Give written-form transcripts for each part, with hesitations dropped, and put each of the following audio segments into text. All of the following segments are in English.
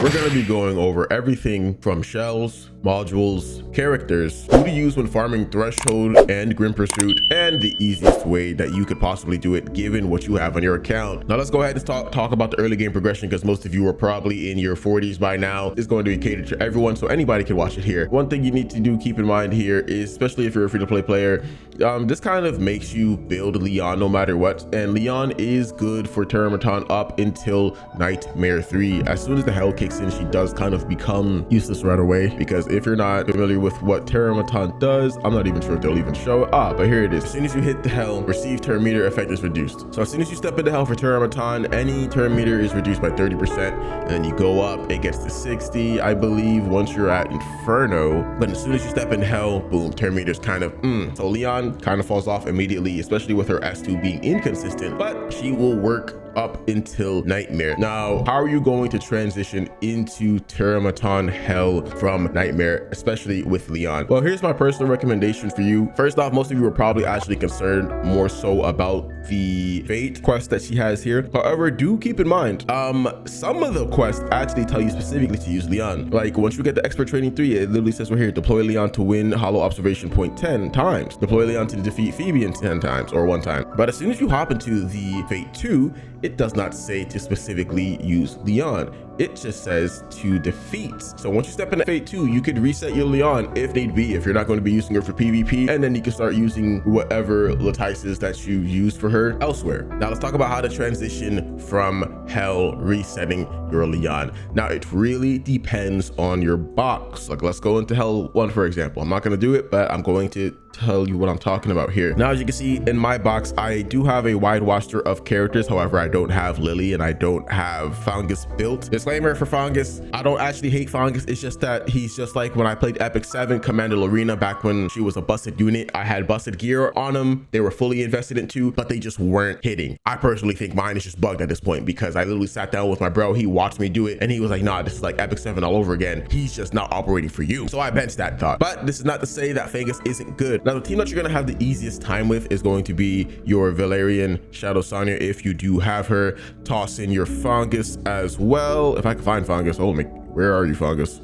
We're going to be going over everything from shells, modules, characters, who to use when farming Threshold and Grim Pursuit, and the easiest way that you could possibly do it given what you have on your account. Now let's go ahead and talk about the early game progression, because most of you are probably in your 40s by now. It's going to be catered to everyone, so anybody can watch it here. One thing you need to keep in mind here is, especially if you're a free-to-play player, this kind of makes you build Leon no matter what, and Leon is good for Terramaton up until Nightmare 3. As soon as the hell kicks in, she does kind of become useless right away, because if you're not familiar with what Terramaton does, I'm not even sure if they'll even show it. But here it is. As soon as you hit the hell, receive turn meter effect is reduced. So as soon as you step into hell for Terramaton, any turn meter is reduced by 30%, and then you go up, it gets to 60, I believe, once you're at Inferno. But as soon as you step in hell, boom, turn meter's kind of So Leon kind of falls off immediately, especially with her S2 being inconsistent, but she will work up until Nightmare. Now, how are you going to transition into Terramaton hell from Nightmare, especially with Leon? Well, here's my personal recommendation for you. First off, most of you are probably actually concerned more so about the Fate quest that she has here. However, do keep in mind, some of the quests actually tell you specifically to use Leon. Like once you get the expert training 3, it literally says right here, deploy Leon to win hollow observation point 10 times, deploy Leon to defeat Febian 10 times or 1 time. But as soon as you hop into the Fate 2, it does not say to specifically use Leon. It just says to defeat. So once you step into Fate 2, you could reset your Leon if need be, if you're not going to be using her for PvP, and then you can start using whatever Lattices that you use for her elsewhere. Now let's talk about how to transition from hell resetting your Leon. Now it really depends on your box. Like let's go into hell 1 for example. I'm not going to do it, but I'm going to tell you what I'm talking about here. Now, as you can see in my box, I do have a wide roster of characters. However, I don't have Lily and I don't have Fungus built. Disclaimer for Fungus, I don't actually hate Fungus. It's just that he's just like when I played Epic 7 Commander Lorena back when she was a busted unit. I had busted gear on them. They were fully invested into, but they just weren't hitting. I personally think mine is just bugged at this point, because I literally sat down with my bro. He watched me do it and he was like, nah, this is like Epic 7 all over again. He's just not operating for you. So I benched that thought. But this is not to say that Fungus isn't good. Now, the team that you're gonna have the easiest time with is going to be your Valerian Shadow Sonya if you do have her. Toss in your Fungus as well. If I can find Fungus. Oh my, where are you, Fungus?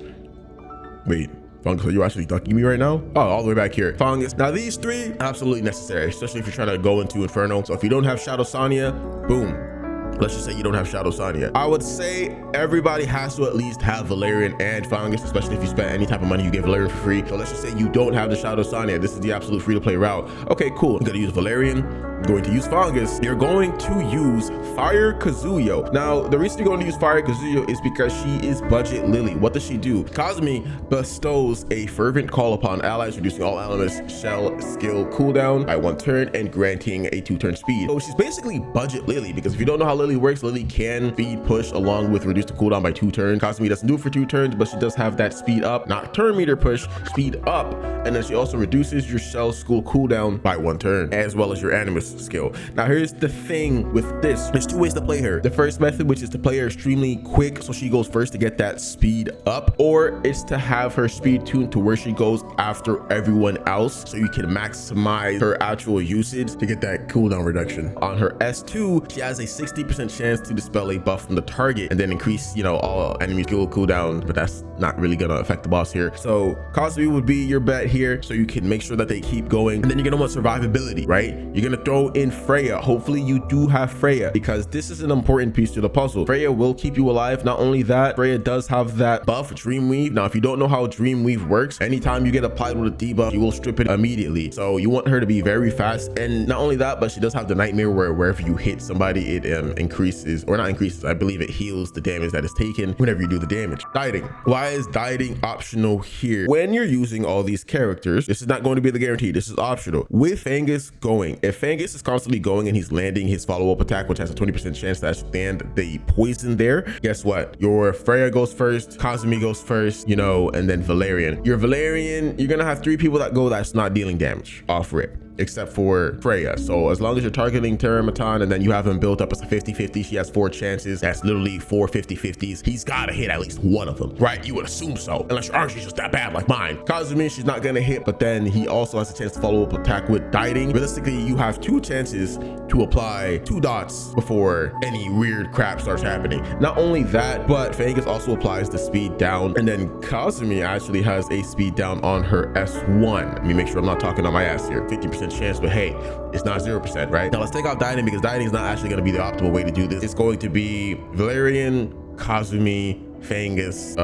Wait, Fungus, are you actually ducking me right now? Oh, all the way back here. Fungus. Now these 3, absolutely necessary, especially if you're trying to go into Inferno. So if you don't have Shadow Sonya, boom. Let's just say you don't have Shadow Sonya. I would say everybody has to at least have Valerian and Fungus, especially if you spend any type of money, you get Valerian for free. So let's just say you don't have the Shadow Sonya. This is the absolute free-to-play route. Okay, cool. I'm gonna use Valerian. I'm going to use Fungus. You're going to use Fire Kazuyo. Now, the reason you're going to use Fire Kazuyo is because she is budget Lily. What does she do? Kazumi bestows a fervent call upon allies, reducing all Animus shell skill cooldown by 1 turn and granting a 2-turn speed. So she's basically budget Lily, because if you don't know how Lily works, Lily can speed push along with reduce the cooldown by 2 turns. Kazumi doesn't do it for 2 turns, but she does have that speed up, not turn meter push, speed up. And then she also reduces your shell school cooldown by 1 turn, as well as your Animus skill. Now here's the thing with this, there's 2 ways to play her. The first method, which is to play her extremely quick, so she goes first to get that speed up, or it's to have her speed tuned to where she goes after everyone else, so you can maximize her actual usage to get that cooldown reduction. On her S2, she has a 60% chance to dispel a buff from the target and then increase, you know, all enemy skill cooldown, but that's not really gonna affect the boss here. So Kazumi would be your bet here, so you can make sure that they keep going. And then you're gonna want survivability, right? You're gonna throw in Freya. Hopefully you do have Freya, because this is an important piece to the puzzle. Freya will keep you alive. Not only that, Freya does have that buff, Dreamweave. Now, if you don't know how Dreamweave works, anytime you get applied with a debuff, you will strip it immediately. So you want her to be very fast. And not only that, but she does have the Nightmare, where wherever you hit somebody, it increases, or not increases, I believe it heals the damage that is taken whenever you do the damage. Dieting. Why is dieting optional here? When you're using all these characters, this is not going to be the guarantee. This is optional. With Fangus going, if Fangus is constantly going and he's landing his follow-up attack, which has a 20% chance to actually land the poison there, guess what? Your Freya goes first, Kazumi goes first, you know, and then Valerian. Your Valerian, you're gonna have 3 people that go that's not dealing damage off rip. except for Freya. So as long as you're targeting Terramaton and then you have him built up as a 50-50, she has 4 chances. That's literally 4 50-50s. He's gotta hit at least one of them, right? You would assume so, unless your RNG is just that bad like mine. Kazumi, she's not gonna hit, but then he also has a chance to follow up attack with dieting. Realistically, you have 2 chances to apply 2 dots before any weird crap starts happening. Not only that, but Fangus also applies the speed down, and then Kazumi actually has a speed down on her S1. Let me make sure I'm not talking on my ass here. 50% chance, but hey, it's not 0%, right? Now let's take out dieting, because dieting is not actually going to be the optimal way to do this. It's going to be Valerian, Kazumi, Fangus,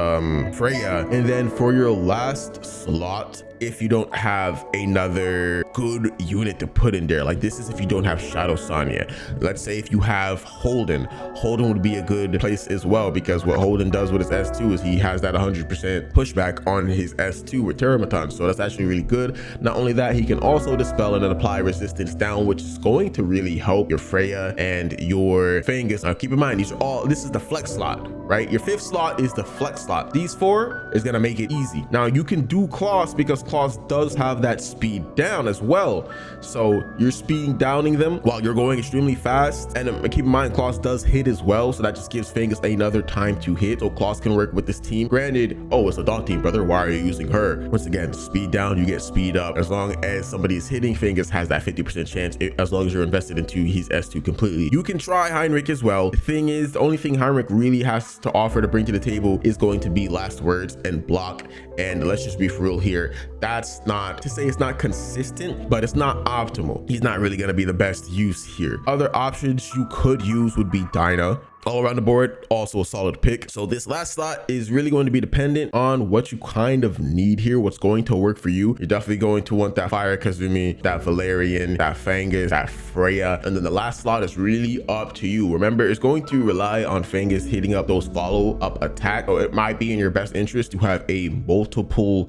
Freya, and then for your last slot, if you don't have another good unit to put in there, like this is if you don't have Shadow Sonya. Let's say if you have Holden would be a good place as well, because what Holden does with his S2 is he has that 100% pushback on his S2 with Terramaton, so that's actually really good. Not only that, he can also dispel and then apply resistance down, which is going to really help your Freya and your Fangus. Now keep in mind, this is the flex slot, right? Your 5th slot is the flex slot. These 4 is gonna make it easy. Now you can do Claws, because Claws does have that speed down as well, so you're speeding downing them while you're going extremely fast. And keep in mind, Claws does hit as well, so that just gives Fangus another time to hit, so Claws can work with this team. Granted, oh, it's a Daunting, brother, why are you using her? Once again, speed down, you get speed up. As long as somebody is hitting, Fangus has that 50% chance, as long as you're invested into his S2 completely. You can try Heinrich as well. The thing is, the only thing Heinrich really has to offer to bring to the table is going to be last words and block. And let's just be for real here, that's not to say it's not consistent, but it's not optimal. He's not really going to be the best use here. Other options you could use would be Dinah. All around the board, also a solid pick. So this last slot is really going to be dependent on what you kind of need here, what's going to work for you. You're definitely going to want that Fire Kazumi, that Valerian, that Fangus, that Freya, and then the last slot is really up to you. Remember, it's going to rely on Fangus hitting up those follow-up attack, or it might be in your best interest to have a multiple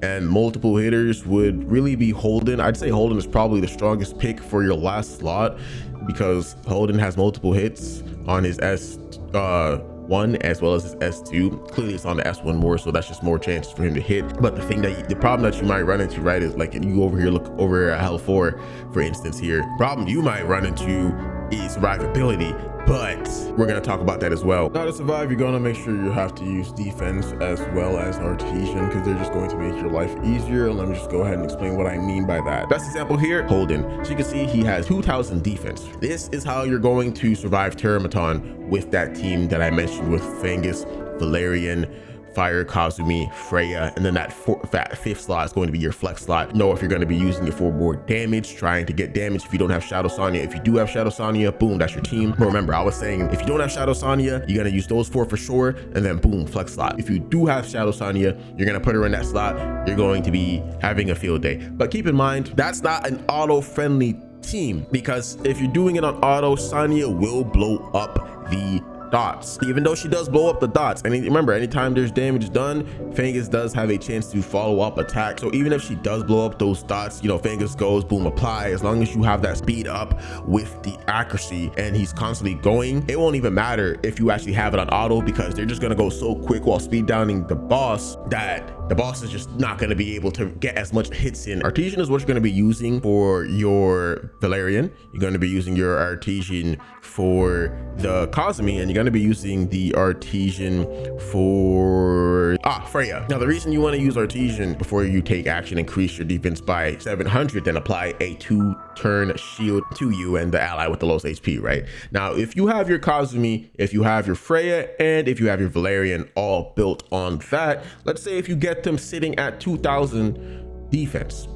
hitters would really be Holden. I'd say Holden is probably the strongest pick for your last slot, because Holden has multiple hits on his S1 as well as his S2. Clearly it's on the S1 more, so that's just more chances for him to hit. But the problem that you might run into, right, is like you over here look over at Hell 4, for instance here. Problem you might run into is survivability, but we're going to talk about that as well. Now to survive, you're going to make sure you have to use defense as well as artesian, because they're just going to make your life easier. Let me just go ahead and explain what I mean by that. Best example here, Holden. So you can see he has 2,000 defense. This is how you're going to survive Terramaton with that team that I mentioned with Fangus, Valerian, Fire Kazumi, Freya, and then that 5th slot is going to be your flex slot. Know if you're going to be using it for more damage, trying to get damage if you don't have Shadow Sonya. If you do have Shadow Sonya, boom, that's your team. But remember, I was saying if you don't have Shadow Sonya, you're going to use those 4 for sure, and then boom, flex slot. If you do have Shadow Sonya, you're going to put her in that slot. You're going to be having a field day. But keep in mind, that's not an auto-friendly team, because if you're doing it on auto, Sonya will blow up the dots, even though she does blow up the dots. And remember, anytime there's damage done, Fangus does have a chance to follow up attack. So even if she does blow up those dots, you know, Fangus goes, boom, apply. As long as you have that speed up with the accuracy and he's constantly going, it won't even matter if you actually have it on auto, because they're just going to go so quick while speed downing the boss that the boss is just not going to be able to get as much hits in. Artesian is what you're going to be using for your Valerian. You're going to be using your Artesian for the Kazumi, and you're going to be using the Artesian for Freya. Now the reason you want to use Artesian before you take action, increase your defense by 700, then apply a 2-turn shield to you and the ally with the lowest HP, right? Now if you have your Kazumi, if you have your Freya, and if you have your Valerian all built on that, let's say if you get them sitting at 2,000 defense,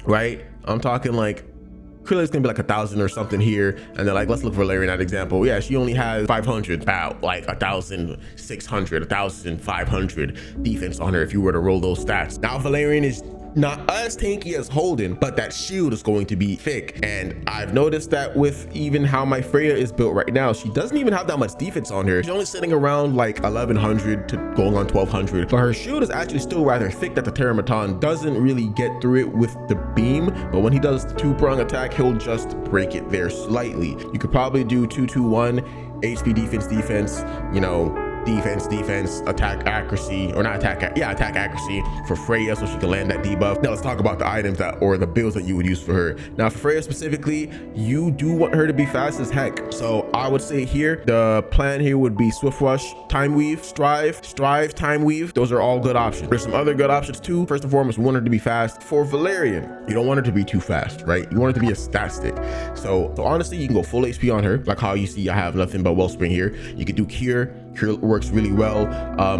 right? I'm talking like clearly it's gonna be like 1,000 or something here, and then like let's look for Valerian at example. Yeah, she only has 500, about like 1,600, 1,500 defense on her if you were to roll those stats. Now Valerian is not as tanky as Holden, but that shield is going to be thick. And I've noticed that with even how my Freya is built right now, she doesn't even have that much defense on her. She's only sitting around like 1,100 to going on 1,200, but her shield is actually still rather thick that the Terramaton doesn't really get through it with the beam. But when he does the 2-prong attack, he'll just break it there slightly. You could probably do 2-2-1 HP defense, you know, defense, attack accuracy, or not attack, yeah, attack accuracy for Freya, so she can land that debuff. Now let's talk about the items that, or the builds that you would use for her. Now for Freya specifically, you do want her to be fast as heck. So I would say here, the plan here would be Swift Rush, Time Weave, Strive, Time Weave. Those are all good options. There's some other good options too. First and foremost, we want her to be fast. For Valerian, you don't want her to be too fast, right? You want her to be a stat stick. So honestly, you can go full HP on her, like how you see I have nothing but Wellspring here. You could do Cure works really well.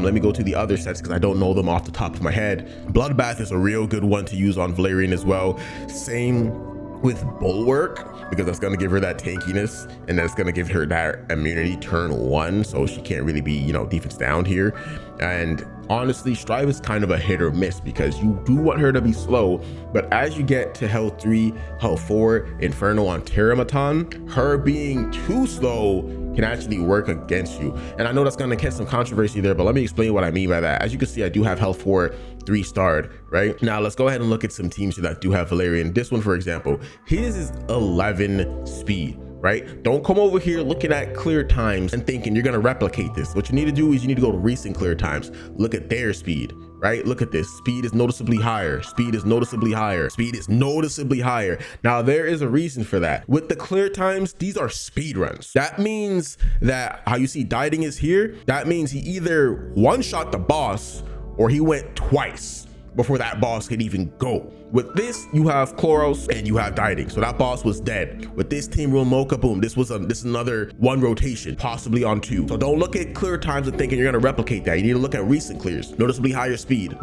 Let me go to the other sets because I don't know them off the top of my head. Bloodbath is a real good one to use on Valerian as well. Same with Bulwark, because that's going to give her that tankiness, and that's going to give her that immunity turn 1, so she can't really be, you know, defense down here. And honestly, Strive is kind of a hit or miss because you do want her to be slow, but as you get to health 3, health 4, Inferno on Teramaton, her being too slow can actually work against you. And I know that's going to catch some controversy there, but let me explain what I mean by that. As you can see, I do have health 4, 3-starred, right? Now let's go ahead and look at some teams that do have Valerian. This one, for example, his is 11 speed. Right? Don't come over here looking at clear times and thinking you're going to replicate this. What you need to do is you need to go to recent clear times. Look at their speed, right? Look at this. Speed is noticeably higher. Speed is noticeably higher. Speed is noticeably higher. Now, there is a reason for that. With the clear times, these are speed runs. That means that how you see Dieting is here, that means he either one-shot the boss or he went twice before that boss could even go. With this, you have Chloros and you have Dieting, so that boss was dead. With this Team Real Mocha, boom, this is another 1 rotation, possibly on 2. So don't look at clear times and thinking you're gonna replicate that. You need to look at recent clears. Noticeably higher speed,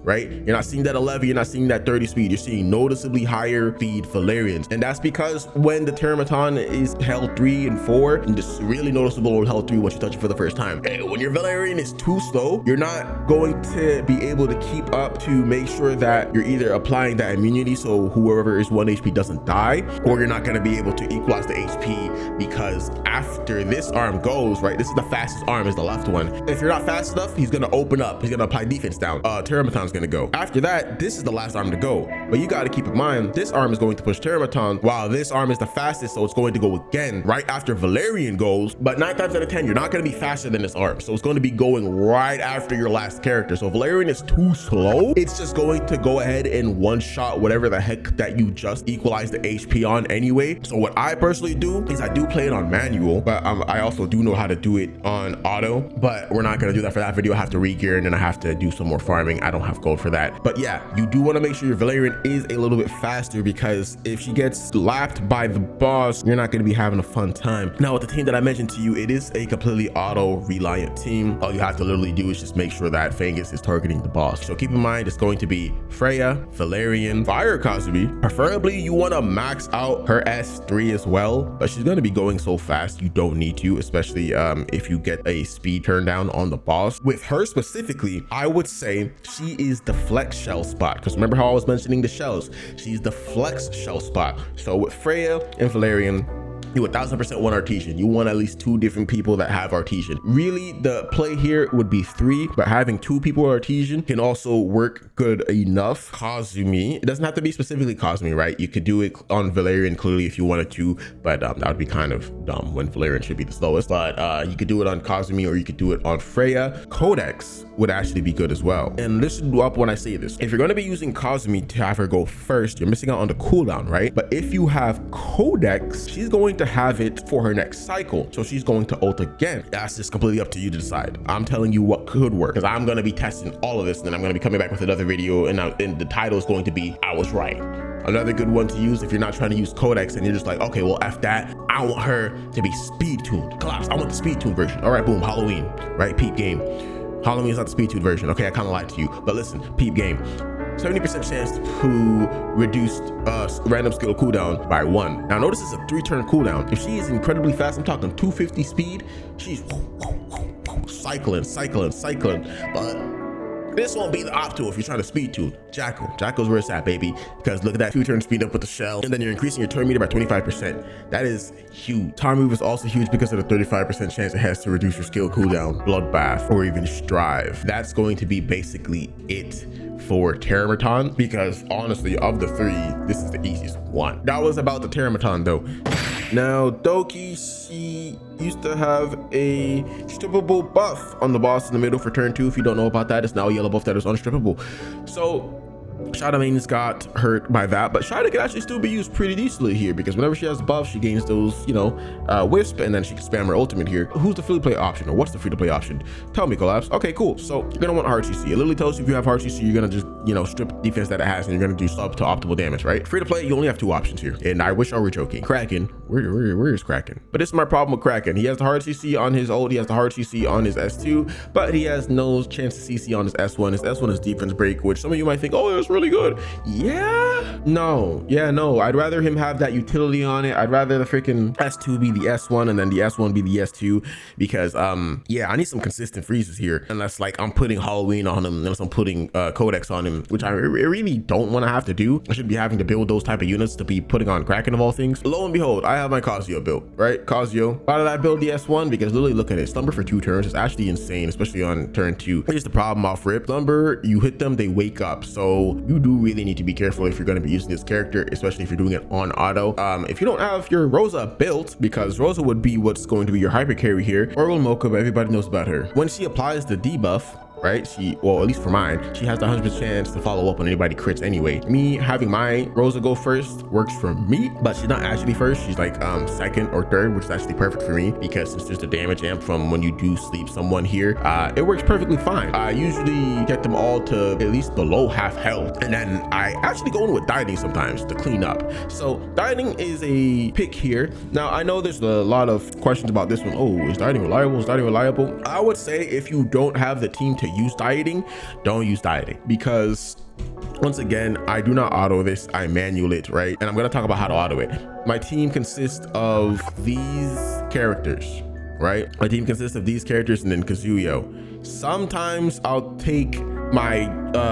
right? You're not seeing that 11, you're not seeing that 30 speed. You're seeing noticeably higher speed Valerians, and that's because when the Teramaton is held 3 and 4, and this is really noticeable on held 3 once you touch it for the first time. When your Valerian is too slow, you're not going to be able to keep up to make sure that you're either applying that immunity so whoever is 1 HP doesn't die, or you're not going to be able to equalize the HP, because after this arm goes, right, this is the fastest arm, is the left one. If you're not fast enough, he's going to open up, he's going to apply defense down. Teramaton's going to go. After that, this is the last arm to go, but you got to keep in mind this arm is going to push Teramaton, while this arm is the fastest, so it's going to go again right after Valerian goes. But 9 times out of 10, you're not going to be faster than this arm, so it's going to be going right after your last character. So if Valerian is too slow, it's just going to go ahead and one-shot whatever the heck that you just equalized the HP on anyway. So what I personally do is I do play it on manual, but I also do know how to do it on auto, but we're not going to do that for that video. I have to re-gear and then I have to do some more farming. I don't have gold for that. But yeah, you do want to make sure your Valerian is a little bit faster, because if she gets lapped by the boss, you're not going to be having a fun time. Now with the team that I mentioned to you, it is a completely auto reliant team. All you have to literally do is just make sure that Fangus is targeting the boss. So keep in mind, it's going to be Freya, Valerian, Fire Kazumi. Preferably you want to max out her S3 as well, but she's going to be going so fast you don't need to, especially if you get a speed turn down on the boss. With her specifically, I would say she is the flex shell spot, because remember how I was mentioning the shells? She's the flex shell spot. So with Freya and Valerian, you 1000% want Artesian. You want at least 2 different people that have Artesian. Really, the play here would be 3, but having 2 people Artesian can also work good enough. Kazumi, it doesn't have to be specifically Kazumi, right? You could do it on Valerian clearly if you wanted to, but that would be kind of dumb when Valerian should be the slowest. But you could do it on Kazumi or you could do it on Freya. Codex would actually be good as well. And listen up when I say this. If you're going to be using Kazumi to have her go first, you're missing out on the cooldown, right? But if you have Codex, she's going to have it for her next cycle, so she's going to ult again. That's just completely up to you to decide. I'm telling you what could work, because I'm going to be testing all of this, and then I'm going to be coming back with another video, and the title is going to be I Was Right. Another good one to use if you're not trying to use Codex and you're just like, okay, well, F that, I want her to be speed tuned. Collapse, I want the speed tuned version. All right, boom, Halloween, right? Peep game. Halloween is not the speed tuned version. Okay, I kind of lied to you, but listen, peep game. 70% chance to reduce random skill cooldown by 1. Now notice it's a 3-turn cooldown. If she is incredibly fast, I'm talking 250 speed, she's cycling. But this won't be the optimal if you're trying to speed tune. Jackal's where it's at, baby, because look at that 2-turn speed up with the shell, and then you're increasing your turn meter by 25%. That is huge. Time move is also huge because of the 35% chance it has to reduce your skill cooldown, Bloodbath, or even Strive. That's going to be basically it for Teramaton, because honestly, of the 3, this is the easiest one. That was about the Teramaton though. Now, Doki, she used to have a strippable buff on the boss in the middle for turn 2. If you don't know about that, it's now a yellow buff that is unstrippable. So Shadow Mains got hurt by that, but Shadow can actually still be used pretty decently here because whenever she has buff, she gains those, you know, wisp, and then she can spam her ultimate here. Who's the free to play option, or what's the free to play option? Tell me, Culapse. Okay, cool. So you're gonna want hard CC. It literally tells you if you have hard CC, you're gonna just, you know, strip defense that it has, and you're gonna do sub to optimal damage, right? Free to play, you only have 2 options here, and I wish I were joking. Kraken, where is Kraken? But this is my problem with Kraken. He has the hard CC on his ult, he has the hard CC on his S2, but he has no chance to CC on his S1. His S1 is defense break, which some of you might think, oh, that's really good. Yeah, no, I'd rather him have that utility on it. I'd rather the freaking S2 be the S1 and then the S1 be the S2, because yeah, I need some consistent freezes here, unless like I'm putting Halloween on him, unless I'm putting Codex on him, which I really don't want to have to do. I should be having to build those type of units to be putting on Kraken of all things. Lo and behold, I have my Kazuyo built, right? Kazuyo. Why did I build the S1? Because literally look at it, slumber for 2 turns is actually insane, especially on turn 2. Here's the problem off rip. Slumber, you hit them, they wake up, so you do really need to be careful if you're going to be using this character, especially if you're doing it on auto. If you don't have your Rosa built, because Rosa would be what's going to be your hyper carry here, or Mocha, but everybody knows about her. When she applies the debuff, right, she, well, at least for mine, she has the 100% chance to follow up on anybody crits anyway. Me having my Rosa go first works for me, but she's not actually first. She's like second or third, which is actually perfect for me, because since there's the damage amp from when you do sleep someone here, it works perfectly fine. I usually get them all to at least below half health, and then I actually go in with dieting sometimes to clean up. So dieting is a pick here. Now I know there's a lot of questions about this one. Oh, is dieting reliable? Is dieting reliable? I would say if you don't have the team to use dieting, don't use dieting, because once again, I do not auto this, I manual it, right? And I'm going to talk about how to auto it. My team consists of these characters, right? My team consists of these characters and then Kazuyo. Sometimes I'll take my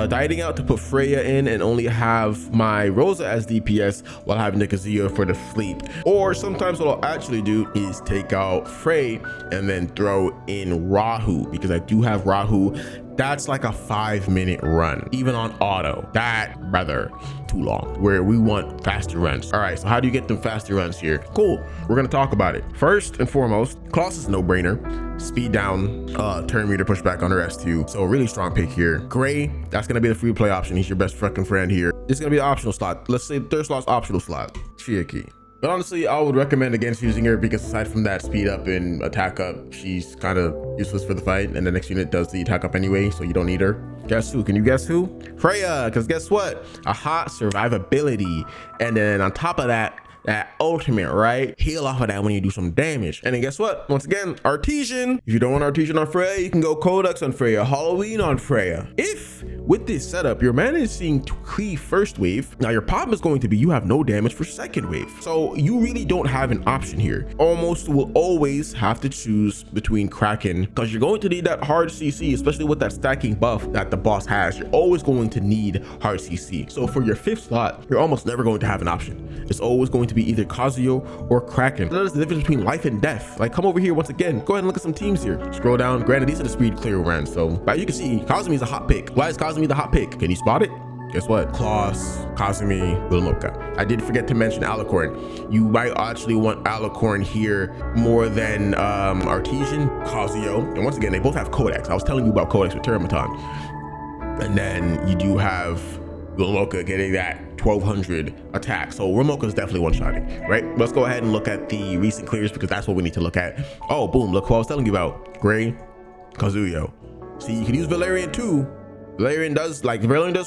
dieting out to put Freya in and only have my Rosa as DPS while having the Kazuyo for the sleep. Or sometimes what I'll actually do is take out Frey and then throw in Rahu, because I do have Rahu. That's like a 5-minute run, even on auto. That rather too long, where we want faster runs. All right, so how do you get them faster runs here? Cool, we're gonna talk about it. First and foremost, Colossus is no brainer. Speed down, turn meter pushback on her S2. So a really strong pick here. Gray, that's gonna be the free play option. He's your best fucking friend here. This is gonna be an optional slot. Let's say third slot's optional slot. Chiaki. But honestly, I would recommend against using her, because aside from that speed up and attack up, she's kind of useless for the fight, and the next unit does the attack up anyway, so you don't need her. Guess who? Can you guess who? Freya, because guess what? A hot survivability, and then on top of that, that ultimate, right? Heal off of that when you do some damage. And then guess what? Once again, Artesian. If you don't want Artesian on Freya, you can go Codex on Freya, Halloween on Freya. If with this setup, you're managing to cleave first wave, now your problem is going to be you have no damage for second wave. So you really don't have an option here. Almost will always have to choose between Kraken, because you're going to need that hard CC, especially with that stacking buff that the boss has. You're always going to need hard CC. So for your 5th slot, you're almost never going to have an option. It's always going to be either Kazuyo or Kraken. That is the difference between life and death. Like, come over here once again. Go ahead and look at some teams here. Scroll down. Granted, these are the speed clear runs. So, but you can see Kazumi is a hot pick. Why is Kazumi the hot pick? Can you spot it? Guess what? Klaus, Kazumi, Wilmoka. I did forget to mention Alicorn. You might actually want Alicorn here more than Artesian, Kazuyo. And once again, they both have Codex. I was telling you about Codex with Termaton. And then you do have Wilmoka getting that 1200 attack. So Wilmoka is definitely one-shotting, right? Let's go ahead and look at the recent clears, because that's what we need to look at. Oh, boom, look who I was telling you about. Gray, Kazuyo. See, you can use Valerian too. Valerian does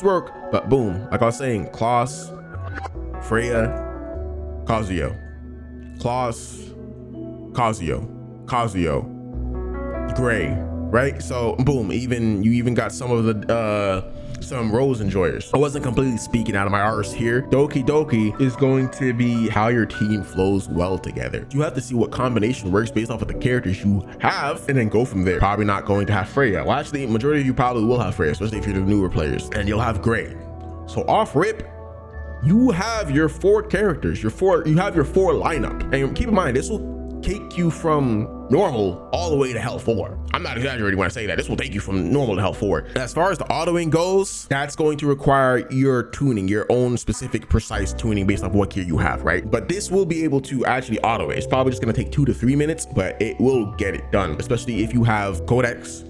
work, but boom, like I was saying, Klaus, Freya, Kazuyo. Klaus, Kazuyo, Gray, right? So boom, you even got some of the some Rose enjoyers. I wasn't completely speaking out of my arse here. DokiDoki is going to be how your team flows well together. You have to see what combination works based off of the characters you have, and then go from there. Probably not going to have Freya. Well, actually, majority of you probably will have Freya, especially if you're the newer players, and you'll have Gray. So off rip, you have your 4 characters, you have your 4 lineup. And keep in mind, this will take you from normal all the way to hell 4. I'm not exaggerating when I say that. This will take you from normal to hell 4. As far as the autoing goes, that's going to require your tuning, your own specific precise tuning based off what gear you have, right? But this will be able to actually auto it. It's probably just going to take 2 to 3 minutes, but it will get it done, especially if you have Codex,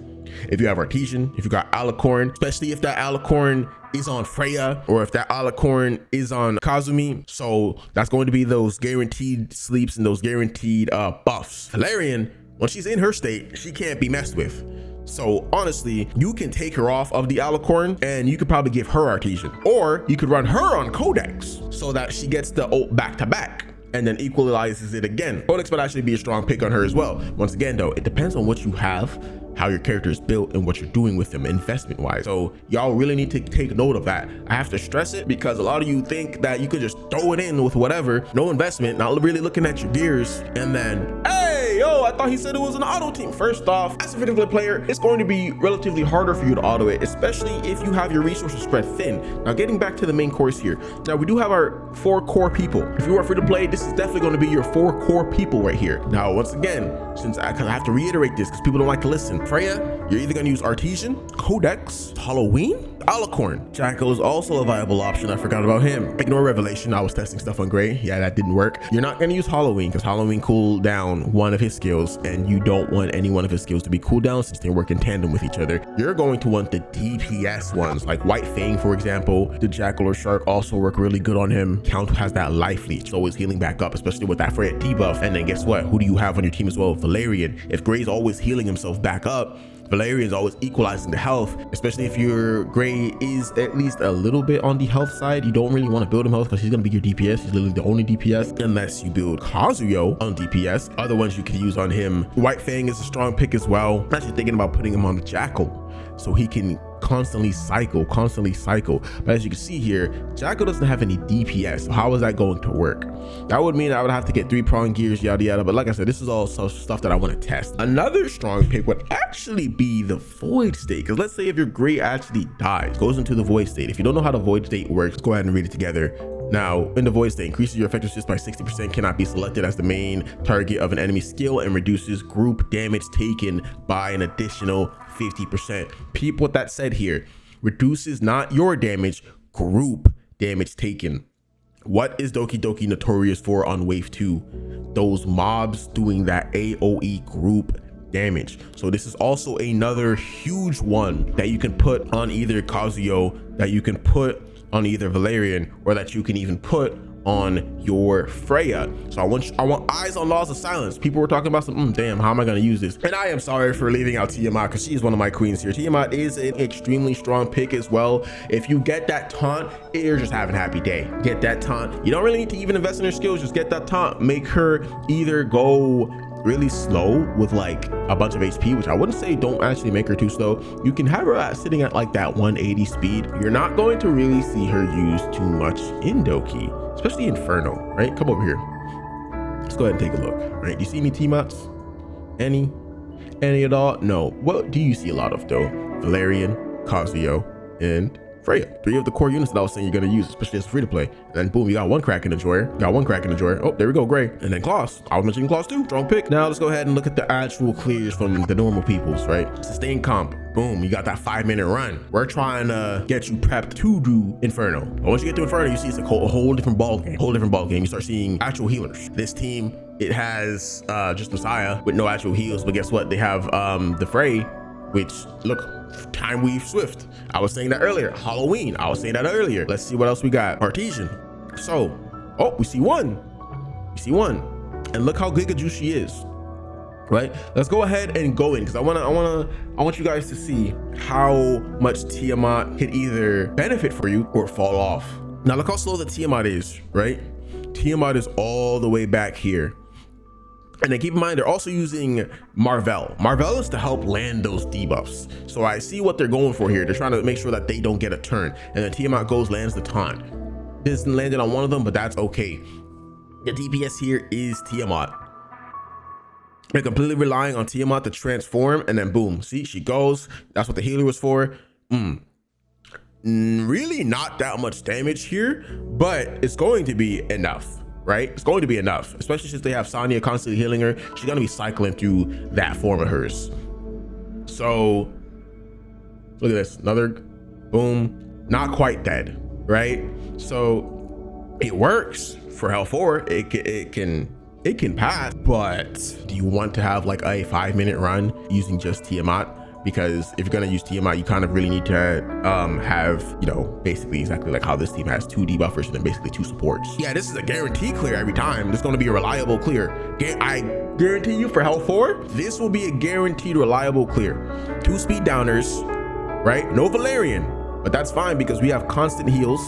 if you have Artesian, if you got Alicorn, especially if that Alicorn is on Freya, or if that Alicorn is on Kazumi. So that's going to be those guaranteed sleeps and those guaranteed buffs. Valerian, when she's in her state, she can't be messed with. So honestly, you can take her off of the Alicorn and you could probably give her Artesian, or you could run her on Codex so that she gets the ult back to back and then equalizes it again. Codex would actually be a strong pick on her as well. Once again though, it depends on what you have, how your character is built, and what you're doing with them investment wise. So y'all really need to take note of that. I have to stress it because a lot of you think that you could just throw it in with whatever, no investment, not really looking at your gears, and then, hey, yo, I thought he said it was an auto team. First off, as a free-to-play player, it's going to be relatively harder for you to auto it, especially if you have your resources spread thin. Now, getting back to the main course here. Now, we do have our 4 core people. If you are free to play, this is definitely going to be your 4 core people right here. Now, once again, since I have to reiterate this because people don't like to listen. Freya, you're either going to use Artesian, Codex, Halloween, Alicorn. Jackal is also a viable option. I forgot about him. Ignore Revelation. I was testing stuff on Gray. Yeah, that didn't work. You're not going to use Halloween because Halloween cooled down one of his skills, and you don't want any one of his skills to be cooled down since they work in tandem with each other. You're going to want the DPS ones, like White Fang, for example. The Jackal or Shark also work really good on him. Count has that life leech, always healing back up, especially with that Freya debuff. And then guess what? Who do you have on your team as well? Valerian. If Gray's always healing himself back up, Valerian's always equalizing the health, especially if your Gray is at least a little bit on the health side. You don't really want to build him health because he's going to be your DPS. He's literally the only DPS unless you build Kazuyo on DPS. Other ones you could use on him. White Fang is a strong pick as well. I'm actually thinking about putting him on the Jackal so he can constantly cycle. But as you can see here, Jackal doesn't have any DPS. So how is that going to work? That would mean I would have to get 3-prong gears, yada yada. But like I said, this is all stuff that I want to test. Another strong pick would actually be the Void State, because let's say if your Gray actually dies, goes into the Void State. If you don't know how the Void State works, go ahead and read it together. Now, in the Void State, increases your effective assist by 60%, cannot be selected as the main target of an enemy skill, and reduces group damage taken by an additional 50%. Peep what that said here. Reduces not your damage, group damage taken. What is DokiDoki notorious for on Wave 2? Those mobs doing that AoE group damage. So this is also another huge one that you can put on either Kazuyo, that you can put on either Valerian, or that you can even put on your Freya. So I want eyes on Laws of Silence. People were talking about some, damn, how am I going to use this? And I am sorry for leaving out Tiamat because she's one of my queens here. Tiamat is an extremely strong pick as well. If you get that taunt, you're just having a happy day. Get that taunt. You don't really need to even invest in her skills. Just get that taunt. Make her either go really slow with like a bunch of HP, which I wouldn't say don't actually make her too slow. You can have her sitting at like that 180 speed. You're not going to really see her use too much in Doki, especially Inferno, right? Come over here. Let's go ahead and take a look, right? Do you see any T-Mots? Any at all? No. What do you see a lot of though? Valerian, Kazuyo, and Freya. 3 of the core units that I was saying you're going to use, especially as free to play. And then boom, you got 1 crack in the drawer. Oh, there we go, Gray. And then Klaus. I was mentioning Klaus too. Strong pick. Now let's go ahead and look at the actual clears from the normal peoples, right? Sustain comp. Boom, you got that 5-minute run. We're trying to get you prepped to do Inferno. But once you get to Inferno, you see it's a whole different ball game. You start seeing actual healers. This team, it has just Messiah with no actual heals, but guess what? They have the Frey, which look, Time Weave Swift. I was saying that earlier. Halloween. I was saying that earlier. Let's see what else we got. Artesian. So, oh, we see one. And look how giga juice she is. Right? Let's go ahead and go in because I want you guys to see how much Tiamat could either benefit for you or fall off. Now look how slow the Tiamat is, right? Tiamat is all the way back here. And then keep in mind, they're also using Marvel. Marvel is to help land those debuffs. So I see what they're going for here. They're trying to make sure that they don't get a turn. And then Tiamat goes, lands the taunt. This landed on one of them, but that's okay. The DPS here is Tiamat. They're completely relying on Tiamat to transform, and then boom, see, she goes. That's what the healer was for. Really not that much damage here, but it's going to be enough. right? It's going to be enough, especially since they have Sonya constantly healing her. She's gonna be cycling through that form of hers. So look at this, another boom, not quite dead, right? So it works for health 4. It can pass, but do you want to have like a 5-minute run using just Tiamat? Because if you're gonna use Tiamat, you kind of really need to have, you know, basically exactly like how this team has 2 debuffers and then basically 2 supports. Yeah, this is a guarantee clear every time. It's gonna be a reliable clear. I guarantee you for health 4, this will be a guaranteed reliable clear. 2 speed downers, right? No Valerian, but that's fine because we have constant heals,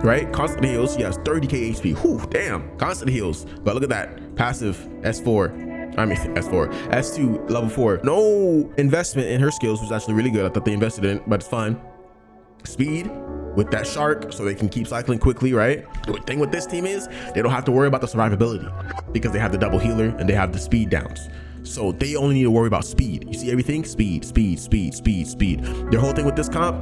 right? Constant heals. He has 30k HP. Whew, damn, constant heals. But look at that, passive S4. I mean S4, S2, level 4. No investment in her skills, was actually really good. I thought they invested in it, but it's fine. Speed with that shark, so they can keep cycling quickly, right? The thing with this team is they don't have to worry about the survivability because they have the double healer and they have the speed downs. So they only need to worry about speed. You see everything? Speed, speed, speed, speed, speed. Their whole thing with this comp,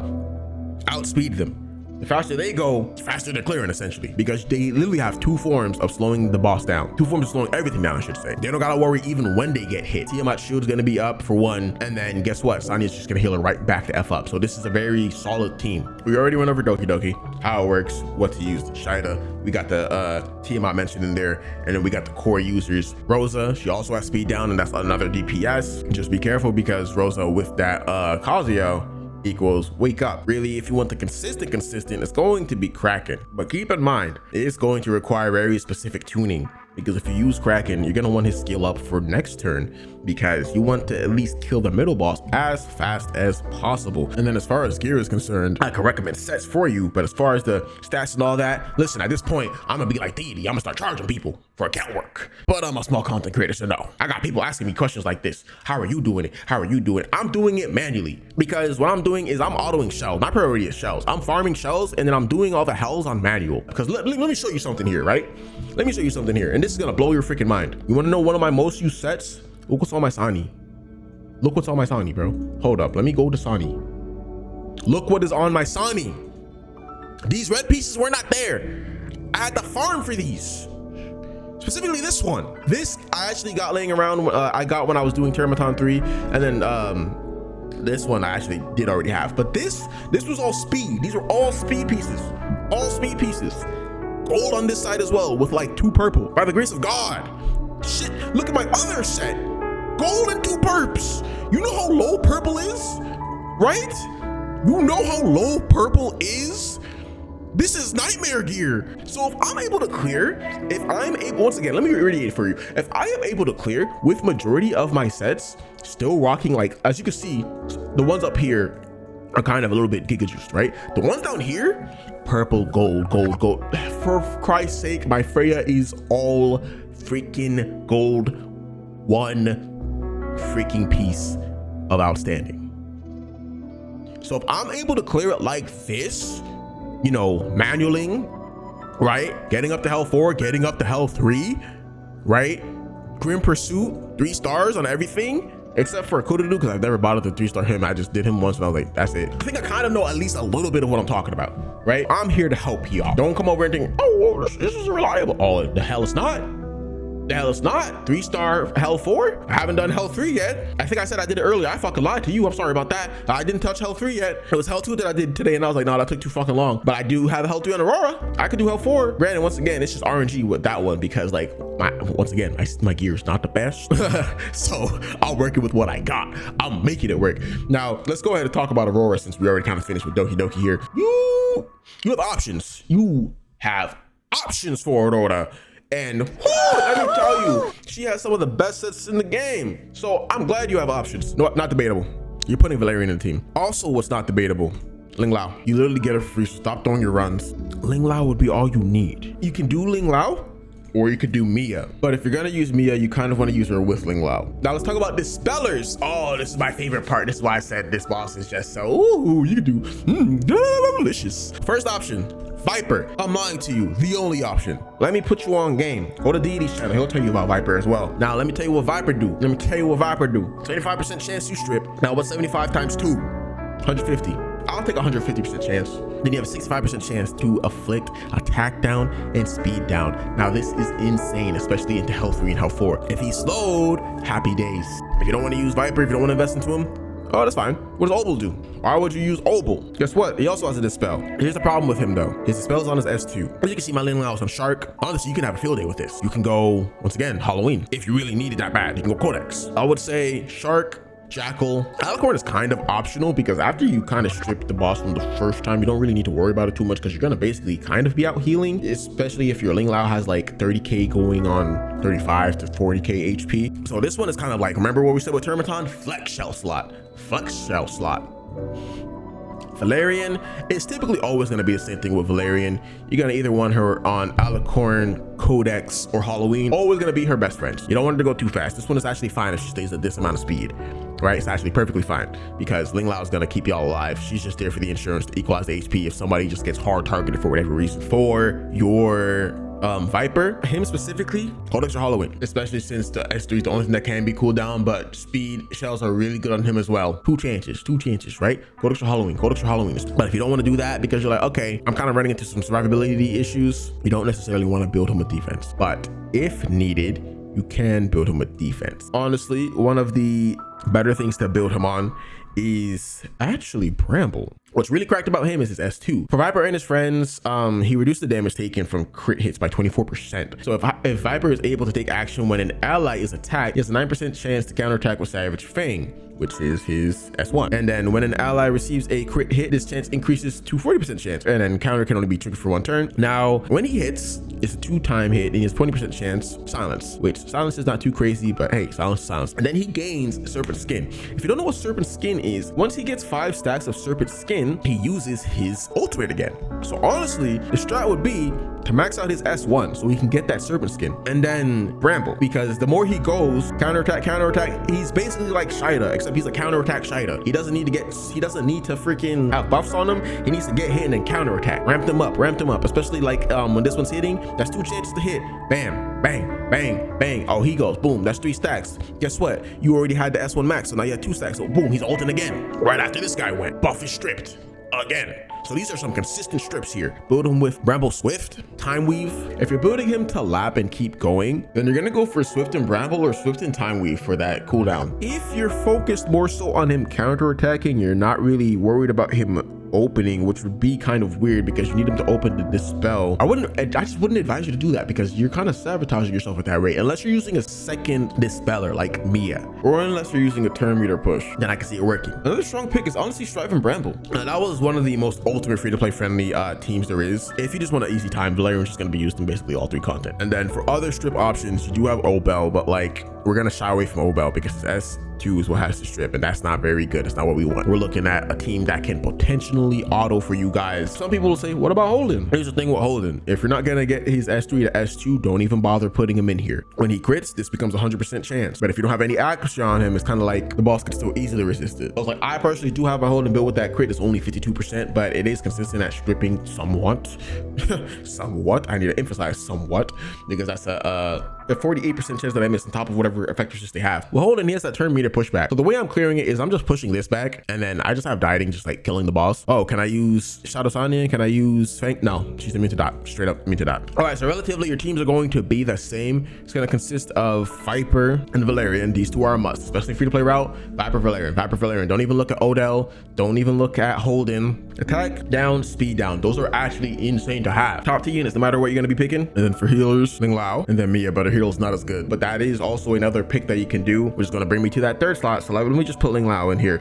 outspeed them. The faster they go, the faster they're clearing, essentially, because they literally have 2 forms of slowing the boss down. 2 forms of slowing everything down, I should say. They don't gotta worry even when they get hit. Tiamat's shield's gonna be up for 1, and then guess what? Sonya's just gonna heal her right back to F up. So this is a very solid team. We already went over DokiDoki, how it works, what to use. Shida, we got the Tiamat mentioned in there, and then we got the core users. Rosa, she also has speed down, and that's another DPS. Just be careful because Rosa with that Kazuya equals wake up. Really, if you want the consistent, it's going to be Kraken. But keep in mind, it's going to require very specific tuning, because if you use Kraken, you're gonna want his skill up for next turn, because you want to at least kill the middle boss as fast as possible. And then as far as gear is concerned, I can recommend sets for you, but as far as the stats and all that, listen, at this point, I'm gonna be like Deity. I'm gonna start charging people for account work. But I'm a small content creator, so no. I got people asking me questions like this. How are you doing it? How are you doing it? I'm doing it manually, because what I'm doing is I'm autoing shells. My priority is shells. I'm farming shells, and then I'm doing all the hells on manual. Because let me show you something here, right? Let me show you something here, and this is gonna blow your freaking mind. You wanna know one of my most used sets? Look what's on my Sani. Look what's on my Sani, bro. Hold up, let me go to Sani. Look what is on my Sani. These red pieces were not there. I had to farm for these. Specifically this one. This I actually got laying around. I got when I was doing Termaton 3, and then this one I actually did already have. But this was all speed. These were all speed pieces. All speed pieces. Gold on this side as well, with like 2 purple. By the grace of God. Shit, look at my other set. Gold and 2 perps. You know how low purple is, right? You know how low purple is? This is nightmare gear. So if I'm able to clear, once again, let me reiterate for you. If I am able to clear with majority of my sets, still rocking, like, as you can see, the ones up here are kind of a little bit giga juiced, right? The ones down here, purple, gold, gold, gold. For Christ's sake, my Freya is all freaking gold. 1 freaking piece of outstanding. So if I'm able to clear it like this, you know, manualing, right? Getting up to health 4, getting up to health 3, right? Grim Pursuit, 3 stars on everything, except for Kududu, because I've never bothered to 3-star him. I just did him once and I was like, that's it. I think I kind of know at least a little bit of what I'm talking about, right? I'm here to help y'all. Don't come over and think, oh, this is reliable. Oh, the hell it's not. The hell it's not. 3-star hell 4. I haven't done hell 3 yet. I think I said I did it earlier. I fucking lied to you. I'm sorry about that. I didn't touch hell 3 yet. It was hell 2 that I did today, and I was like, no, that took too fucking long. But I do have hell 3 on Aurora. I could do hell 4. Granted, once again, it's just RNG with that one, because like my gear is not the best. So I'll work it with what I got. I'm making it work. Now let's go ahead and talk about Aurora, since we already kind of finished with DokiDoki here. You have options. You have options for Aurora. And let me tell you, she has some of the best sets in the game. So I'm glad you have options. No, not debatable. You're putting Valerian in the team. Also, what's not debatable, Ling Lao. You literally get it for free, so stop throwing your runs. Ling Lao would be all you need. You can do Ling Lao, or you could do Mia. But if you're gonna use Mia, you kind of want to use her with Ling Lao. Now let's talk about Dispellers. Oh, this is my favorite part. This is why I said this boss is just so, ooh, you can do delicious. First option, Viper. I'm lying to you, the only option. Let me put you on game. Go to Deity's channel, he'll tell you about Viper as well. Now let me tell you what Viper do. 75% chance you strip. Now what's 75 times 2? 150. I'll take 150% chance. Then you have a 65% chance to afflict, attack down, and speed down. Now this is insane, especially into health 3 and health 4. If he's slowed, happy days. If you don't want to use Viper, if you don't want to invest into him, oh, that's fine. What does Obel do? Why would you use Obel? Guess what? He also has a Dispel. Here's the problem with him though. His Dispel is on his S2. As you can see, my Ling Lao is on Shark. Honestly, you can have a field day with this. You can go, once again, Halloween. If you really need it that bad, you can go Codex. I would say Shark, Jackal. Alicorn is kind of optional because after you kind of strip the boss from the first time, you don't really need to worry about it too much because you're going to basically kind of be out healing, especially if your Ling Lao has like 30k going on 35 to 40k HP. So this one is kind of like, remember what we said with Termiton? Flex shell slot. Valerian, it's typically always going to be the same thing with Valerian. You're going to either want her on Alicorn, Codex, or Halloween. Always going to be her best friend. You don't want her to go too fast. This one is actually fine if she stays at this amount of speed, right? It's actually perfectly fine because Ling Lao is going to keep y'all alive. She's just there for the insurance to equalize the HP if somebody just gets hard targeted for whatever reason. For your Viper, him specifically, Codex or Halloween, especially since the S3 is the only thing that can be cooled down, but speed shells are really good on him as well. Two chances, right? Codex or Halloween. But if you don't want to do that because you're like, okay, I'm kind of running into some survivability issues, you don't necessarily want to build him with defense. But if needed, you can build him with defense. Honestly, one of the better things to build him on is actually Bramble. What's really cracked about him is his S2. For Viper and his friends, he reduced the damage taken from crit hits by 24%. So if Viper is able to take action when an ally is attacked, he has a 9% chance to counterattack with Savage Fang, which is his S1. And then when an ally receives a crit hit, this chance increases to 40% chance. And then counter can only be triggered for 1 turn. Now, when he hits, it's a 2-time hit and he has 20% chance silence, which silence is not too crazy, but hey, silence is silence. And then he gains Serpent Skin. If you don't know what Serpent Skin is, once he gets 5 stacks of Serpent Skin, he uses his ultimate again. So honestly, the strat would be to max out his S1 so he can get that Serpent Skin. And then Bramble, because the more he goes, counterattack, he's basically like Shida, except he's a counterattack Shida. He doesn't need to freaking have buffs on him. He needs to get hit and then counterattack. Ramp them up, especially like when this one's hitting, that's 2 chances to hit. Bam, bang, bang, bang. Oh, he goes, boom, that's 3 stacks. Guess what? You already had the S1 max, so now you have 2 stacks. So boom, he's ulting again. Right after this guy went, buff is stripped again. So these are some consistent strips here. Build him with Bramble Swift, Time Weave. If you're building him to lap and keep going, then you're gonna go for Swift and Bramble or Swift and Time Weave for that cooldown. If you're focused more so on him counterattacking, you're not really worried about him opening, which would be kind of weird because you need him to open the Dispel. I just wouldn't advise you to do that because you're kind of sabotaging yourself at that rate, unless you're using a second Dispeller like Mia, or unless you're using a turn meter push, then I can see it working. Another strong pick is honestly Strive and Bramble. And that was one of the most ultimate free-to-play friendly teams there is. If you just want an easy time, Valerian's just going to be used in basically all 3 content. And then for other strip options, you do have Obel, but like we're going to shy away from Obel because his S2 is what has to strip, and that's not very good. It's not what we want. We're looking at a team that can potentially auto for you guys. Some people will say, what about Holden? Here's the thing with Holden. If you're not going to get his S3 to S2, don't even bother putting him in here. When he crits, this becomes 100% chance. But if you don't have any accuracy on him, it's kind of like the boss can still easily resist it. I was like, I personally do have my Holden built with that crit. It's only 52%, but it is consistent at stripping somewhat. Somewhat. I need to emphasize somewhat because that's a 48% chance that I miss on top of whatever effect resist they have. Well, Holden, he has that turn meter pushback. So the way I'm clearing it is I'm just pushing this back, and then I just have dieting, just like killing the boss. Oh, can I use Shadow Sonya? Can I use Fang? No, she's immune to dot. Straight up immune to dot. All right, so relatively your teams are going to be the same. It's going to consist of Viper and Valerian. These 2 are a must, especially free to play route. Viper, Valerian. Don't even look at Odell. Don't even look at Holden. Attack down, speed down. Those are actually insane to have. Top 2 units, no matter what you're going to be picking. And then for healers, Ling Lao, and then Mia, but her heal's not as good. But that is also another pick that you can do, which is going to bring me to that 3rd slot. So let me just put Ling Lao in here.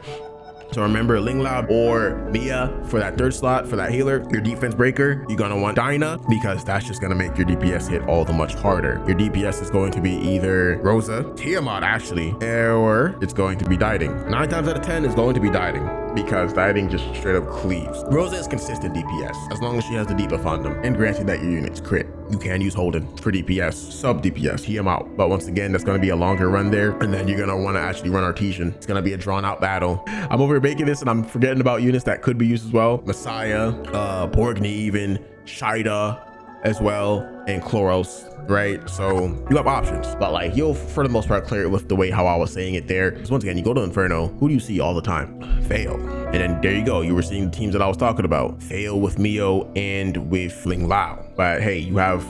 So remember, Ling Lao or Mia for that 3rd slot for that healer. Your defense breaker, you're gonna want Dinah because that's just gonna make your DPS hit all the much harder. Your DPS is going to be either Rosa, Tiamat actually, or it's going to be Dieting. 9 times out of 10 is going to be Dieting because Dieting just straight up cleaves. Rosa is consistent DPS as long as she has the debuff on them, and granted that your units crit. You can use Holden for DPS, sub DPS, TM out. But once again, that's going to be a longer run there. And then you're going to want to actually run Artesian. It's going to be a drawn out battle. I'm over here making this and I'm forgetting about units that could be used as well. Messiah, Borgny even, Shida as well, and Chloros. right? So you have options, but like you'll for the most part clear it with the way how I was saying it there. Because once again, you go to Inferno, who do you see all the time? Fail. And then there you go, you were seeing the teams that I was talking about. Fail with Mio and with Ling Lao. But hey, you have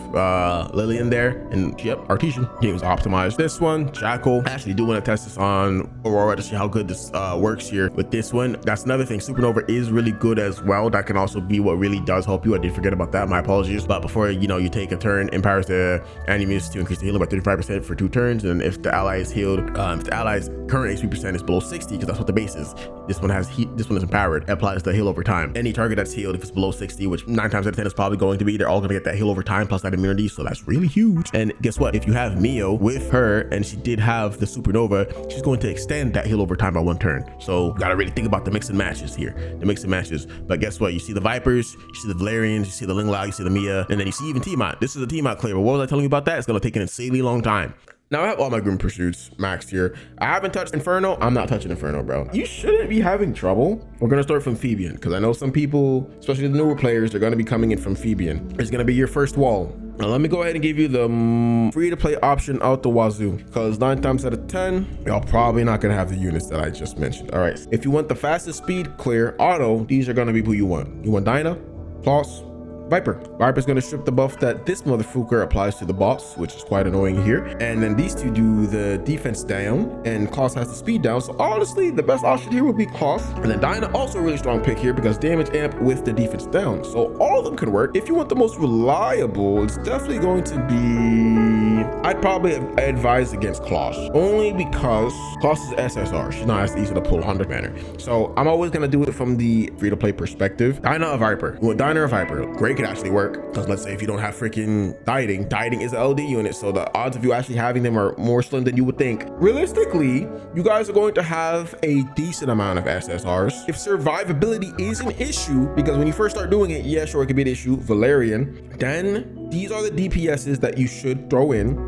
Lillian there, and yep, Artesian. He was optimized. This one, Jackal. I actually do want to test this on Aurora to see how good this works here with this one. That's another thing. Supernova is really good as well. That can also be what really does help you. I did forget about that. My apologies. But before you take a turn, empowers the Animus to increase the healing by 35% for 2 turns. And if the ally is healed, if the ally's current HP percent is below 60, because that's what the base is. This one has heat. This one is empowered. It applies the heal over time. Any target that's healed, if it's below 60, which 9 times out of 10 is probably going to be, they're all going to get that heal over time plus that immunity. So that's really huge. And guess what? If you have Mio with her and she did have the supernova, she's going to extend that heal over time by 1 turn. So gotta really think about the mix and matches here. The mix and matches. But guess what? You see the Vipers, you see the Valerians, you see the Ling Lao, you see the Mia, and then you see even Tiamat. This is a Tiamat clear. But what was I telling you about that? It's gonna take an insanely long time. Now I have all my Grim Pursuits maxed here. I haven't touched Inferno. I'm not touching Inferno, bro. You shouldn't be having trouble. We're gonna start from Febian, because I know some people, especially the newer players, they're gonna be coming in from Febian. It's gonna be your first wall. Now let me go ahead and give you the free-to-play option out the wazoo, because 9 times out of 10, y'all probably not gonna have the units that I just mentioned. All right, if you want the fastest speed clear auto, these are gonna be who you want. You want Dinah, Klaus, Viper. Viper's gonna strip the buff that this motherfucker applies to the boss, which is quite annoying here. And then these two do the defense down, and Klaus has the speed down. So honestly, the best option here would be Klaus. And then Dinah, also a really strong pick here because damage amp with the defense down. So all of them can work. If you want the most reliable, it's definitely going to be, I'd probably advise against Klaus, only because Klaus is SSR. She's not as easy to pull 100 manner. So I'm always gonna do it from the free-to-play perspective. Dinah or Viper? Well, Dinah or Viper? Great could actually work, because let's say if you don't have freaking dieting is an LD unit, so the odds of you actually having them are more slim than you would think. Realistically, you guys are going to have a decent amount of SSRs. If survivability is an issue, because when you first start doing it, yeah, sure, it could be an issue, Valerian, then these are the DPSs that you should throw in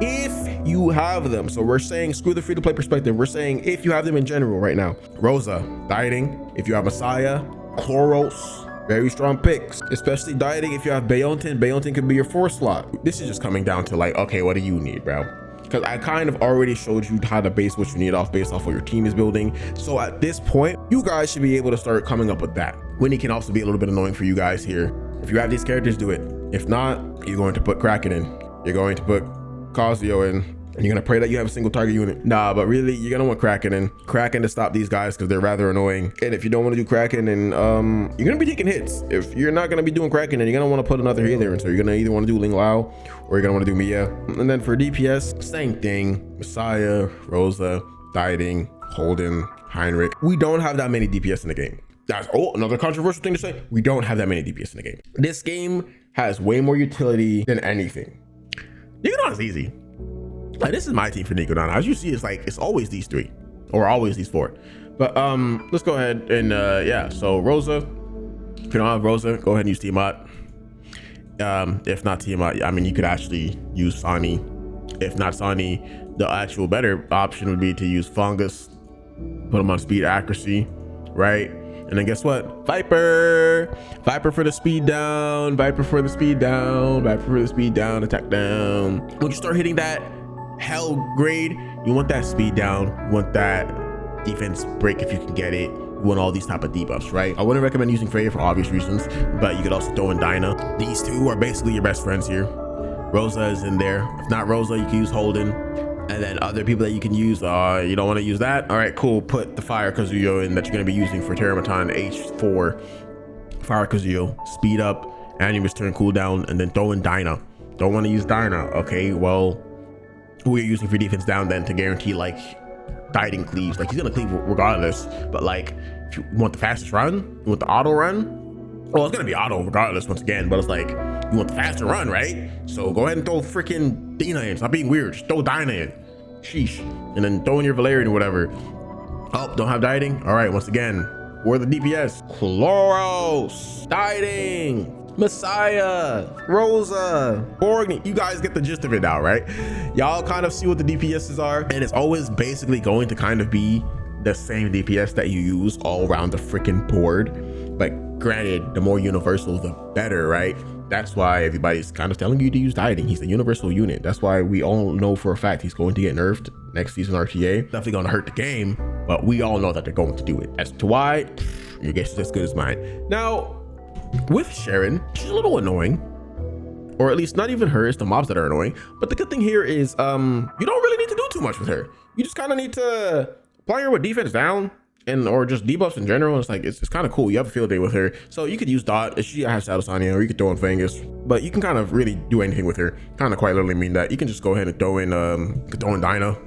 if you have them. So we're saying screw the free-to-play perspective, we're saying if you have them in general right now. Rosa, dieting. If you have Messiah, Chloros, very strong picks, especially dieting. If you have Beontin could be your 4th slot. This is just coming down to like, okay, what do you need, bro? Because I kind of already showed you how to base what you need off based off what your team is building. So at this point, you guys should be able to start coming up with that. Whitney can also be a little bit annoying for you guys here. If you have these characters, do it. If not, you're going to put Kraken in. You're going to put Cosio in. And you're gonna pray that you have a single target unit. Nah, but really, you're gonna want Kraken to stop these guys because they're rather annoying. And if you don't want to do Kraken, then you're gonna be taking hits. If you're not gonna be doing Kraken, then you're gonna want to put another healer in. So you're gonna either want to do Ling Lao or you're gonna want to do Mia. And then for DPS, same thing. Messiah, Rosa, Dieting, Holden, Heinrich. We don't have that many DPS in the game. That's another controversial thing to say. We don't have that many DPS in the game. This game has way more utility than anything. NicoNana is easy. Like, this is my team for NicoNana. As you see, it's always these 3 or always these 4. But let's go ahead and yeah. So Rosa, if you don't have Rosa, go ahead and use Tiamat. If not Tiamat, I mean, you could actually use Sani. If not Sani, the actual better option would be to use Fungus, put them on speed accuracy, right? And then guess what? Viper for the speed down, Viper for the speed down, Viper for the speed down, attack down. When you start hitting that hell grade, you want that speed down, you want that defense break if you can get it, you want all these type of debuffs, right? I wouldn't recommend using Freya for obvious reasons, but you could also throw in Dinah. These 2 are basically your best friends here. Rosa is in there. If not Rosa, you can use Holden. And then other people that you can use, you don't want to use that? All right, cool. Put the Fire Kazuyo in that you're going to be using for Terramaton H4. Fire Kazuyo, speed up, Animus turn cooldown, and then throw in Dinah. Don't want to use Dinah. Okay, well, who are you using for defense down then to guarantee like dieting cleaves? Like, he's gonna cleave regardless, but like if you want the fastest run, you want the auto run, well, it's gonna be auto regardless once again, but it's like you want the faster run, right? So go ahead and throw freaking Dina in. Stop being weird, just throw Dinah in. Sheesh. And then throw in your Valerian or whatever. Oh, don't have dieting? All right, once again, where are the DPS? Chloros, dieting, Messiah, Rosa, Borgny. You guys get the gist of it now, right? Y'all kind of see what the DPSs are, and it's always basically going to kind of be the same DPS that you use all around the freaking board. But granted, the more universal, the better, right? That's why everybody's kind of telling you to use dieting. He's a universal unit. That's why we all know for a fact he's going to get nerfed next season RTA. Definitely going to hurt the game, but we all know that they're going to do it. As to why, your guess is as good as mine. Now, with Sharon, she's a little annoying, or at least not even her, it's the mobs that are annoying. But the good thing here is you don't really need to do too much with her. You just kind of need to apply her with defense down and or just debuffs in general. It's like it's kind of cool. You have a field day with her, so you could use Dot if she has Sadosania, or you could throw in Fangus, but you can kind of really do anything with her. Kind of quite literally mean that you can just go ahead and throw in Dinah.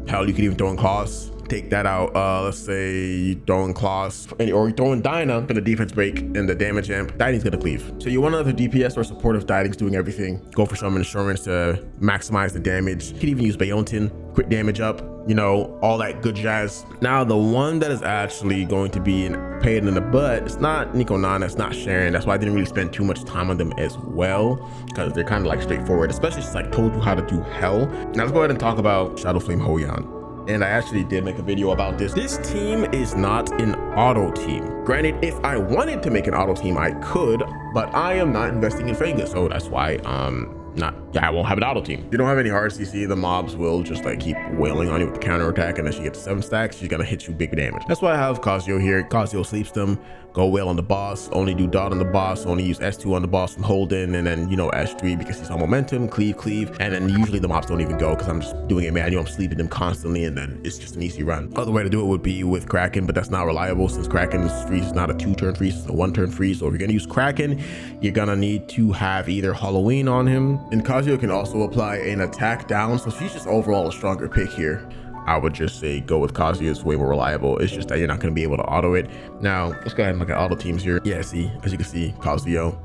Hell, you could even throw in Claws. Take that out. Let's say you throw in Claws, or you throw in Dinah for the defense break and the damage amp. Dieting's gonna cleave. So you want another DPS or support if Dieting's doing everything. Go for some insurance to maximize the damage. You can even use Bayontin, quick damage up, you know, all that good jazz. Now, the one that is actually going to be a pain in the butt, it's not NicoNana, it's not Sharon. That's why I didn't really spend too much time on them as well, because they're kind of like straightforward, especially since I told you how to do hell. Now let's go ahead and talk about Shadow Flame Hoyan. And I actually did make a video about this. This team is not an auto team. Granted, if I wanted to make an auto team, I could, but I am not investing in Fangus, so that's why I won't have an auto team. If you don't have any hard CC, the mobs will just like keep wailing on you with the counter attack, and then she gets 7 stacks, she's gonna hit you big damage. That's why I have Kazuyo here. Kazuyo sleeps them, go wail on the boss, only do dot on the boss, only use S2 on the boss from Holden, and then, you know, S3 because he's on momentum, cleave, and then usually the mobs don't even go because I'm just doing it manual. I'm sleeping them constantly, and then it's just an easy run. Other way to do it would be with Kraken, but that's not reliable since Kraken's freeze is not a 2-turn freeze, it's a 1-turn freeze. So if you're gonna use Kraken, you're gonna need to have either Halloween on him, and Kazuyo can also apply an attack down, so she's just overall a stronger pick here. I would just say go with Kazuyo. It's way more reliable. It's just that you're not going to be able to auto it. Now let's go ahead and look at auto teams here. Yeah, see, as you can see, Kazuyo,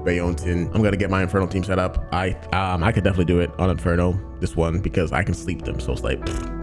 Bayontin. I'm gonna get my Inferno team set up. I could definitely do it on Inferno, this one, because I can sleep them. So it's like,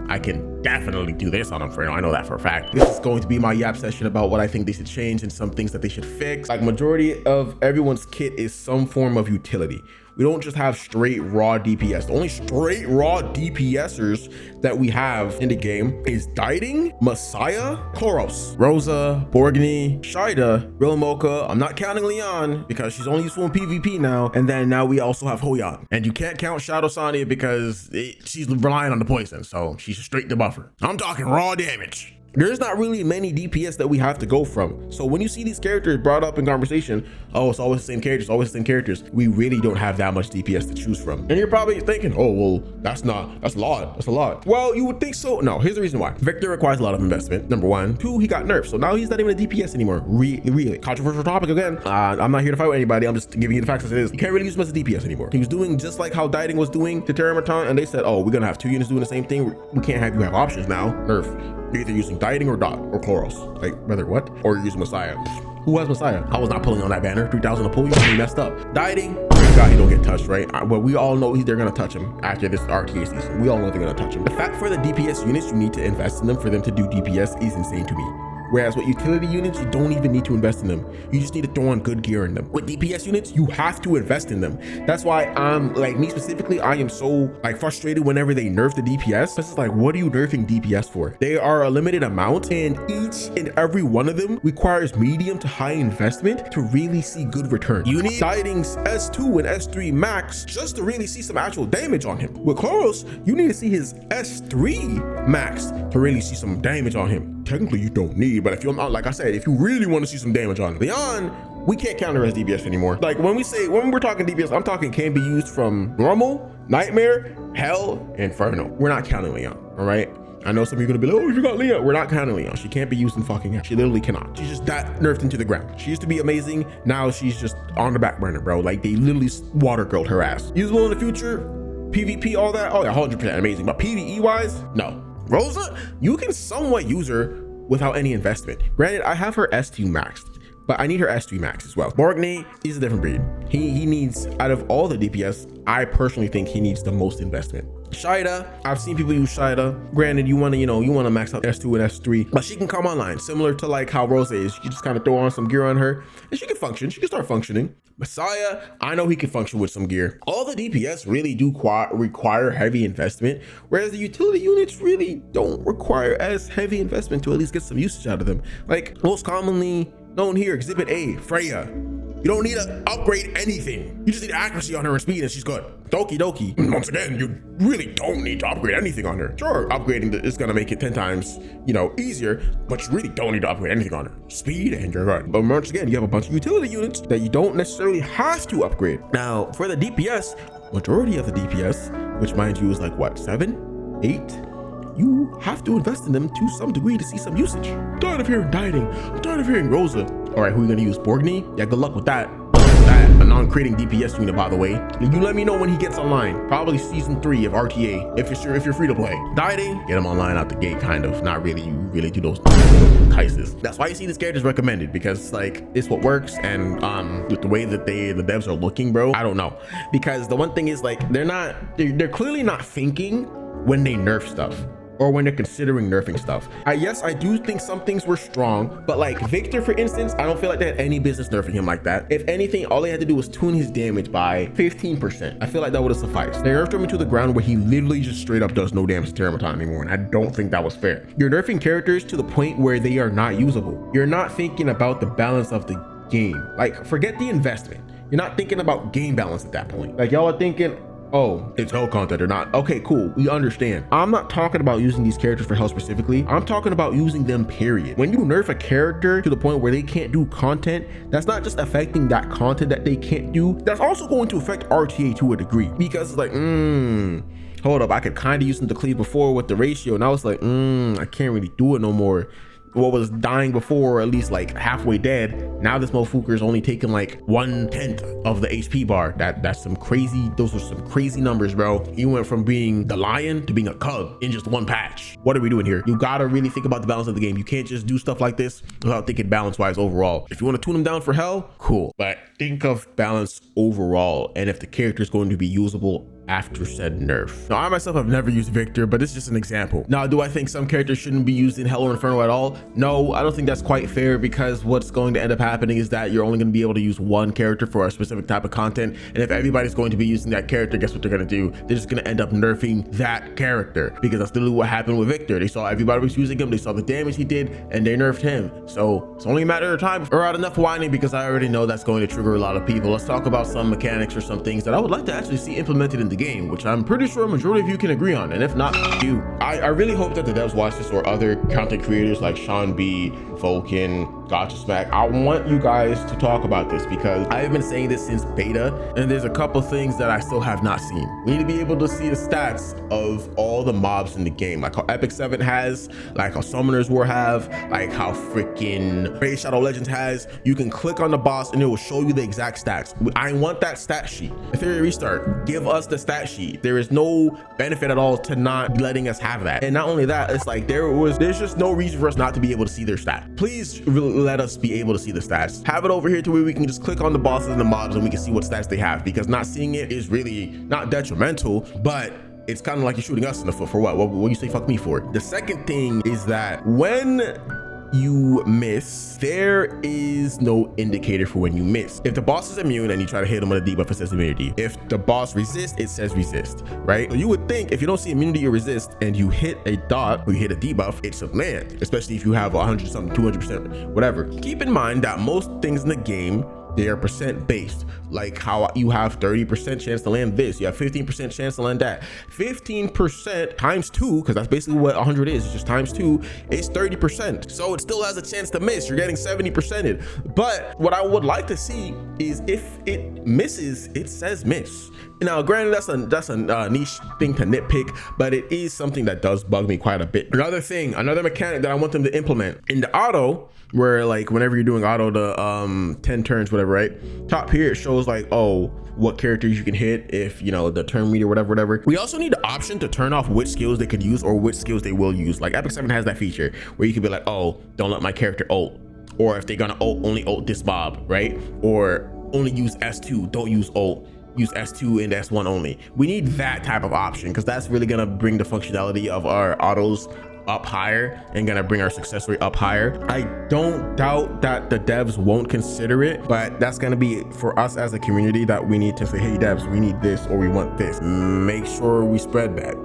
I can definitely do this on Inferno. I know that for a fact. This is going to be my yap session about what I think they should change and some things that they should fix. Like, majority of everyone's kit is some form of utility. We don't just have straight raw DPS. The only straight raw DPSers that we have in the game is Dieting, Messiah, Koros, Rosa, Borgny, Shida, Real Mocha. I'm not counting Leon because she's only useful in PvP now. And then now we also have Hoyan. And you can't count Shadow Sonya because she's relying on the poison. So she's straight debuffer. I'm talking raw damage. There's not really many DPS that we have to go from. So when you see these characters brought up in conversation, oh, it's always the same characters, always the same characters, we really don't have that much DPS to choose from. And you're probably thinking, oh, well, that's a lot. Well, you would think so. No, here's the reason why. Victor requires a lot of investment, number 1. 2, he got nerfed, so now he's not even a DPS anymore. Really controversial topic again. I'm not here to fight with anybody. I'm just giving you the facts as it is. You can't really use him as a DPS anymore. He was doing just like how Dieting was doing to Terramaton, and they said, oh, we're gonna have 2 units doing the same thing. We can't have you have options now. Nerf. You're either using Dieting or Dot or Koros. Like, rather what? Or you're using Messiah. Who has Messiah? I was not pulling on that banner. 3,000 to pull, you really messed up. Dieting, thank God he don't get touched, right? But we all know they're gonna touch him after this RTA season. We all know they're gonna touch him. The fact for the DPS units, you need to invest in them for them to do DPS is insane to me. Whereas with utility units, you don't even need to invest in them. You just need to throw on good gear in them. With DPS units, you have to invest in them. That's why like me specifically, I am so like frustrated whenever they nerf the DPS. This is like, what are you nerfing DPS for? They are a limited amount, and each and every one of them requires medium to high investment to really see good return. You need Dieting's S2 and S3 max just to really see some actual damage on him. With Koros, you need to see his S3 max to really see some damage on him. Technically, you don't need, but if you're like I said, if you really want to see some damage on Leon, we can't counter as DPS anymore. Like when we're talking DPS, I'm talking can be used from normal, nightmare, hell, inferno. We're not counting Leon, all right? I know some of you are gonna be like, oh, you forgot Leon. We're not counting Leon. She can't be used in fucking hell. She literally cannot. She's just that nerfed into the ground. She used to be amazing. Now she's just on the back burner, bro. Like they literally water girled her ass. Usable in the future, PvP, all that. Oh yeah, 100% amazing. But PvE wise, no. Rosa, you can somewhat use her without any investment. Granted, I have her S2 maxed, but I need her S3 max as well. Borgny, he's a different breed. He needs, out of all the DPS, I personally think he needs the most investment. Shida, I've seen people use Shida. Granted, you want to max out S2 and S3, but she can come online similar to like how Rosa is. You can just kind of throw on some gear on her and she can function. She can start functioning. Messiah, I know he can function with some gear. All the DPS really do require heavy investment, whereas the utility units really don't require as heavy investment to at least get some usage out of them. Like most commonly known here, Exhibit A, Freya. You don't need to upgrade anything. You just need accuracy on her and speed and she's good. DokiDoki, once again, you really don't need to upgrade anything on her. Sure, upgrading is gonna make it 10 times, easier, but you really don't need to upgrade anything on her. Speed and you're good. But once again, you have a bunch of utility units that you don't necessarily have to upgrade. Now, for the DPS, majority of the DPS, which mind you is like what, 7, 8? You have to invest in them to some degree to see some usage. I'm tired of hearing dieting. I'm tired of hearing Rosa. All right, who are you gonna use? Borgny? Yeah, good luck with that. A non-creating DPS unit, by the way. You let me know when he gets online. Probably season 3 of RTA, if you're free to play. Dieting, get him online out the gate, kind of. Not really. You really do those cases. That's why you see this character's recommended, because like it's what works. And with the way that the devs are looking, bro, I don't know. Because the one thing is like they're clearly not thinking when they nerf stuff, or when they're considering nerfing stuff. Yes, I do think some things were strong, but like Victor, for instance, I don't feel like they had any business nerfing him like that. If anything, all they had to do was tune his damage by 15%. I feel like that would have sufficed. They nerfed him into the ground where he literally just straight up does no damage to Teramaton anymore, and I don't think that was fair. You're nerfing characters to the point where they are not usable. You're not thinking about the balance of the game. Like, forget the investment. You're not thinking about game balance at that point. Like, y'all are thinking, oh, it's hell content or not. Okay, cool, we understand. I'm not talking about using these characters for hell specifically. I'm talking about using them, period. When you nerf a character to the point where they can't do content, that's not just affecting that content that they can't do, that's also going to affect RTA to a degree. Because it's like, hold up, I could kind of use them to cleave before with the ratio. Now it's like, I can't really do it no more. What was dying before, or at least like halfway dead, now this motherfucker is only taking like 1/10 of the HP bar. That's some crazy, those are some crazy numbers, bro. You went from being the lion to being a cub in just one patch. What are we doing here? You gotta really think about the balance of the game. You can't just do stuff like this without thinking balance wise overall. If you want to tune them down for hell, cool, but think of balance overall, and if the character is going to be usable after said nerf. Now, I myself have never used Victor, but it's just an example. Now, do I think some characters shouldn't be used in Hell or Inferno at all? No, I don't think that's quite fair, because what's going to end up happening is that you're only going to be able to use one character for a specific type of content, and if everybody's going to be using that character, guess what they're going to do? They're just going to end up nerfing that character, because that's literally what happened with Victor. They saw everybody was using him, they saw the damage he did, and they nerfed him. So it's only a matter of time. All right, enough whining, because I already know that's going to trigger a lot of people. Let's talk about some mechanics or some things that I would like to actually see implemented in the game, which I'm pretty sure a majority of you can agree on, and if not, you. I really hope that the devs watch this, or other content creators like Sean B, Vulcan, Gacha Smack. I want you guys to talk about this, because I've been saying this since beta, and there's a couple things that I still have not seen. We need to be able to see the stats of all the mobs in the game, like how Epic 7 has, like how Summoners War have, like how freaking Raid Shadow Legends has. You can click on the boss and it will show you the exact stats. I want that stat sheet. Etheria Restart, give us the stat sheet. There is no benefit at all to not letting us have that. And not only that, it's like there's just no reason for us not to be able to see their stats. Please let us be able to see the stats. Have it over here to where we can just click on the bosses and the mobs and we can see what stats they have, because not seeing it is really not detrimental, but it's kind of like you're shooting us in the foot for what you say fuck me for. The second thing is that when you miss, there is no indicator for when you miss. If the boss is immune and you try to hit him with a debuff, it says immunity. If the boss resists, it says resist, right? So you would think if you don't see immunity or resist and you hit a dot or you hit a debuff, it should land, especially if you have 100 something, 200%, whatever. Keep in mind that most things in the game, they are percent based, like how you have 30% chance to land this, you have 15% chance to land that. 15% times 2, because that's basically what 100 is, just times 2, is 30%. So it still has a chance to miss. You're getting 70%. But what I would like to see is if it misses, it says miss. Now, granted, that's a niche thing to nitpick, but it is something that does bug me quite a bit. Another mechanic that I want them to implement in the auto, where like whenever you're doing auto to 10 turns, whatever, right? Top here, it shows like, oh, what characters you can hit if, you know, the turn meter, whatever. We also need the option to turn off which skills they could use or which skills they will use. Like Epic 7 has that feature where you could be like, oh, don't let my character ult. Or if they're gonna ult, only ult this mob, right? Or only use S2, don't use ult. Use S2 and S1 only. We need that type of option, because that's really gonna bring the functionality of our autos up higher and gonna bring our success rate up higher. I don't doubt that the devs won't consider it, but that's gonna be for us as a community that we need to say, hey devs, we need this or we want this. Make sure we spread that.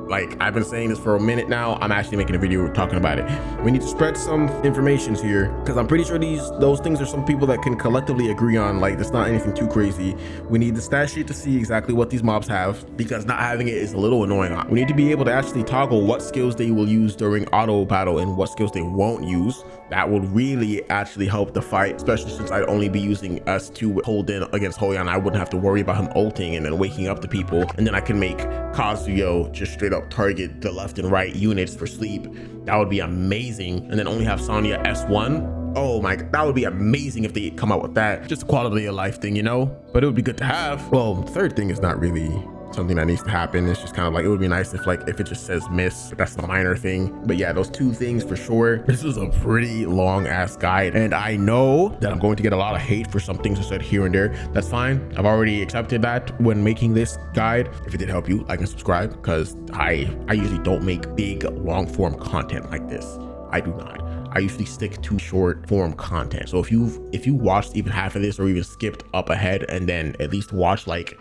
Like, I've been saying this for a minute now. I'm actually making a video talking about it. We need to spread some information here, because I'm pretty sure those things are some people that can collectively agree on. Like, it's not anything too crazy. We need the stat sheet to see exactly what these mobs have, because not having it is a little annoying. We need to be able to actually toggle what skills they will use during auto battle and what skills they won't use. That would really actually help the fight, especially since I'd only be using S2 hold in against Hoyan. I wouldn't have to worry about him ulting and then waking up the people, and then I can make Kazuyo just straight up target the left and right units for sleep. That would be amazing. And then only have Sonya S1. Oh my, that would be amazing if they come out with that. Just a quality of life thing, you know? But it would be good to have. Well, the third thing is not really something that needs to happen. It's just kind of like, it would be nice if it just says miss, but that's the minor thing. But yeah, those two things for sure. This is a pretty long ass guide, and I know that I'm going to get a lot of hate for some things I said here and there. That's fine. I've already accepted that when making this guide. If it did help you, like and subscribe, because I usually don't make big long form content like this. I do not. I usually stick to short form content. So if you watched even half of this or even skipped up ahead and then at least watch like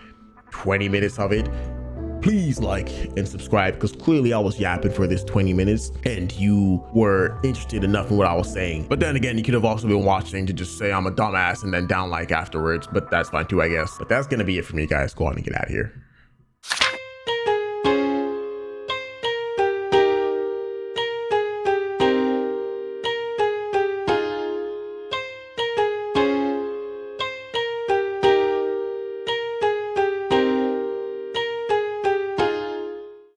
20 minutes of it, please like and subscribe, because clearly I was yapping for this 20 minutes and you were interested enough in what I was saying. But then again, you could have also been watching to just say I'm a dumbass and then down like afterwards, but that's fine too, I guess. But that's gonna be it for me, guys. Go on and get out of here.